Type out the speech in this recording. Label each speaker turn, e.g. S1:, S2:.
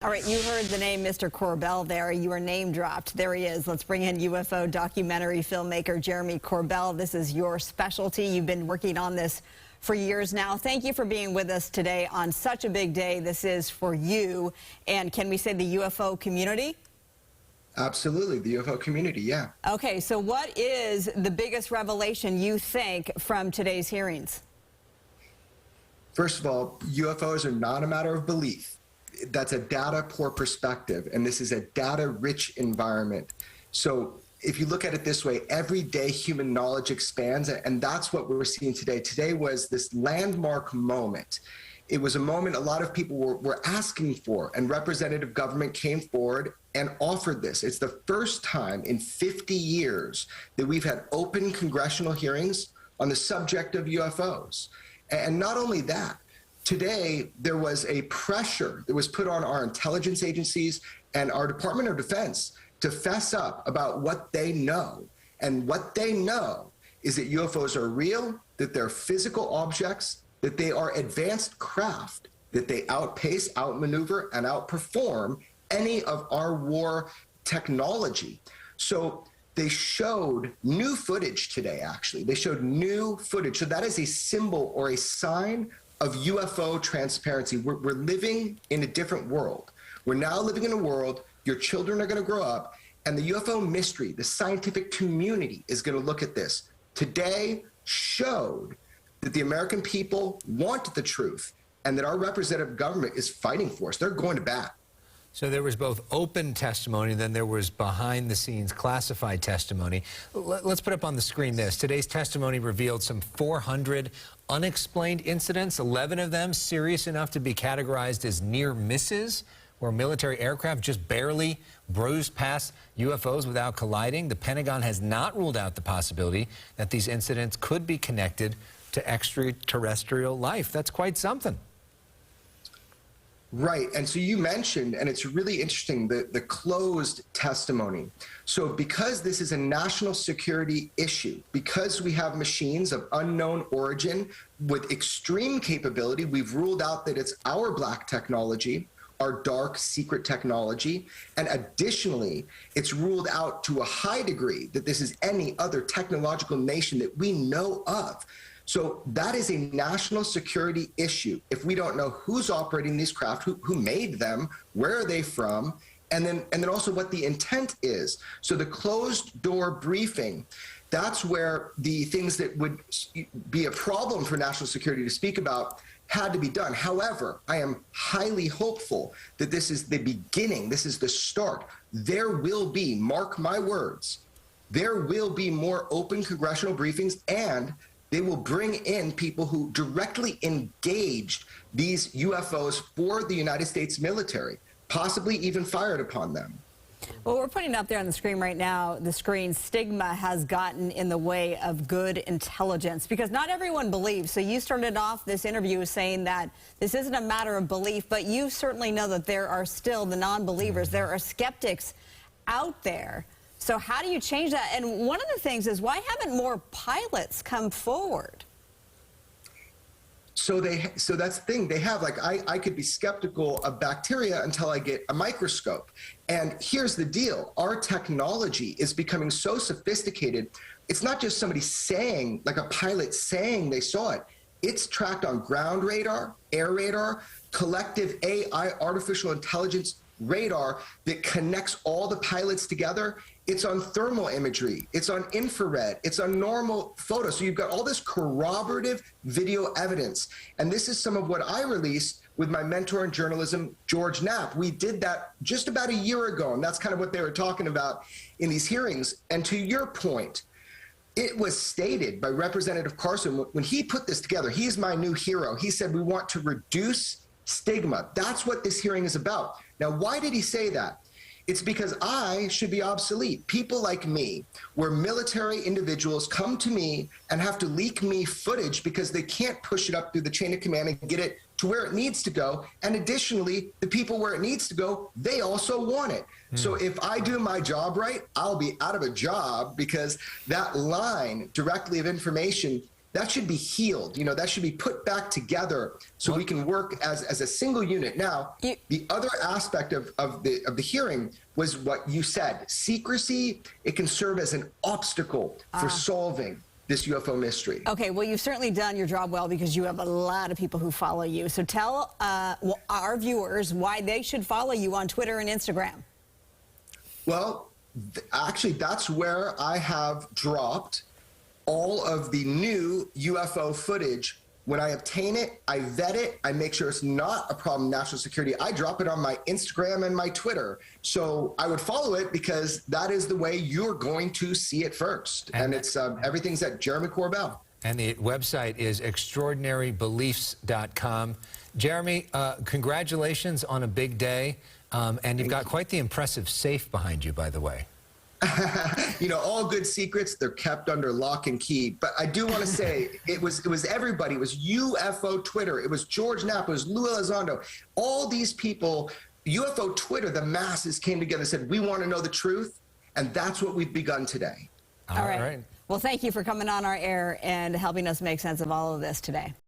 S1: All right, you heard the name Mr. Corbell there. You were name dropped. There he is. Let's bring in UFO documentary filmmaker Jeremy Corbell. This is your specialty. You've been working on this for years now. Thank you for being with us today on such a big day. This is for you. And can we say the UFO community?
S2: Absolutely, the UFO community, yeah.
S1: Okay, so what is the biggest revelation you think from today's hearings?
S2: First of all, UFOs are not a matter of belief. That's a data-poor perspective, and this is a data-rich environment. So if you look at it this way, every day human knowledge expands, and that's what we're seeing today. Today was this landmark moment. It was a moment a lot of people were asking for, and representative government came forward and offered this. It's the first time in 50 years that we've had open congressional hearings on the subject of UFOs. And not only that, today, there was a pressure that was put on our intelligence agencies and our Department of Defense to fess up about what they know. And what they know is that UFOs are real, that they're physical objects, that they are advanced craft, that they outpace, outmaneuver, and outperform any of our war technology. So they showed new footage today, actually. They showed new footage. So that is a symbol or a sign of UFO transparency. We're living in a different world. We're now living in a world, your children are going to grow up, and the UFO mystery, the scientific community is going to look at this. Today showed that the American people want the truth and that our representative government is fighting for us. They're going to bat.
S3: So there was both open testimony, then there was behind-the-scenes classified testimony. Let's put up on the screen this. Today's testimony revealed some 400 unexplained incidents, 11 of them serious enough to be categorized as near misses, where military aircraft just barely bruised past UFOs without colliding. The Pentagon has not ruled out the possibility that these incidents could be connected to extraterrestrial life. That's quite something.
S2: Right, and so you mentioned, and it's really interesting, the closed testimony. So because this is a national security issue, because we have machines of unknown origin with extreme capability, we've ruled out that it's our black technology, our dark secret technology, and additionally, it's ruled out to a high degree that this is any other technological nation that we know of. So that is a national security issue. If we don't know who's operating these craft, who made them, where are they from, and then also what the intent is. So the closed door briefing, that's where the things that would be a problem for national security to speak about had to be done. However, I am highly hopeful that this is the beginning, this is the start. There will be, mark my words, there will be more open congressional briefings, and they will bring in people who directly engaged these UFOs for the United States military, possibly even fired upon them.
S1: Well, we're putting up there on the screen right now, the screen, stigma has gotten in the way of good intelligence because not everyone believes. So you started off this interview saying that this isn't a matter of belief, but you certainly know that there are still the non-believers. There are skeptics out there. So how do you change that? And one of the things is, why haven't more pilots come forward?
S2: So that's the thing. They have, like, I could be skeptical of bacteria until I get a microscope. And here's the deal. Our technology is becoming so sophisticated. It's not just somebody saying, like a pilot saying they saw it. It's tracked on ground radar, air radar, collective AI, artificial intelligence radar that connects all the pilots together. It's on thermal imagery, it's on infrared, it's on normal photos. So you've got all this corroborative video evidence. And this is some of what I released with my mentor in journalism, George Knapp. We did that just about a year ago, and that's kind of what they were talking about in these hearings. And to your point, it was stated by Representative Carson, when he put this together, he's my new hero. He said, we want to reduce stigma. That's what this hearing is about. Now, why did he say that? It's because I should be obsolete. People like me, where military individuals come to me and have to leak me footage because they can't push it up through the chain of command and get it to where it needs to go. And additionally, the people where it needs to go, they also want it. So if I do my job right, I'll be out of a job because that line directly of information that should be healed. You know, that should be put back together so we can work as a single unit. Now, the other aspect of the hearing was what you said. Secrecy, it can serve as an obstacle for solving this UFO mystery.
S1: Okay, well, you've certainly done your job well because you have a lot of people who follow you. So tell our viewers why they should follow you on Twitter and Instagram.
S2: Well, actually, that's where I have dropped all of the new UFO footage. When I obtain it, I vet it, I make sure it's not a problem with national security. I drop it on my Instagram and my Twitter. So I would follow it because that is the way you're going to see it first. And it's everything's at Jeremy Corbell.
S3: And the website is extraordinarybeliefs.com. Jeremy, congratulations on a big day. And you've got quite the impressive safe behind you, by the way.
S2: You know, all good secrets, they're kept under lock and key. But I do want to say it was everybody. It was UFO Twitter. It was George Knapp. It was Lou Elizondo. All these people, UFO Twitter, the masses came together and said, we want to know the truth. And that's what we've begun today.
S1: All right. Well, thank you for coming on our air and helping us make sense of all of this today.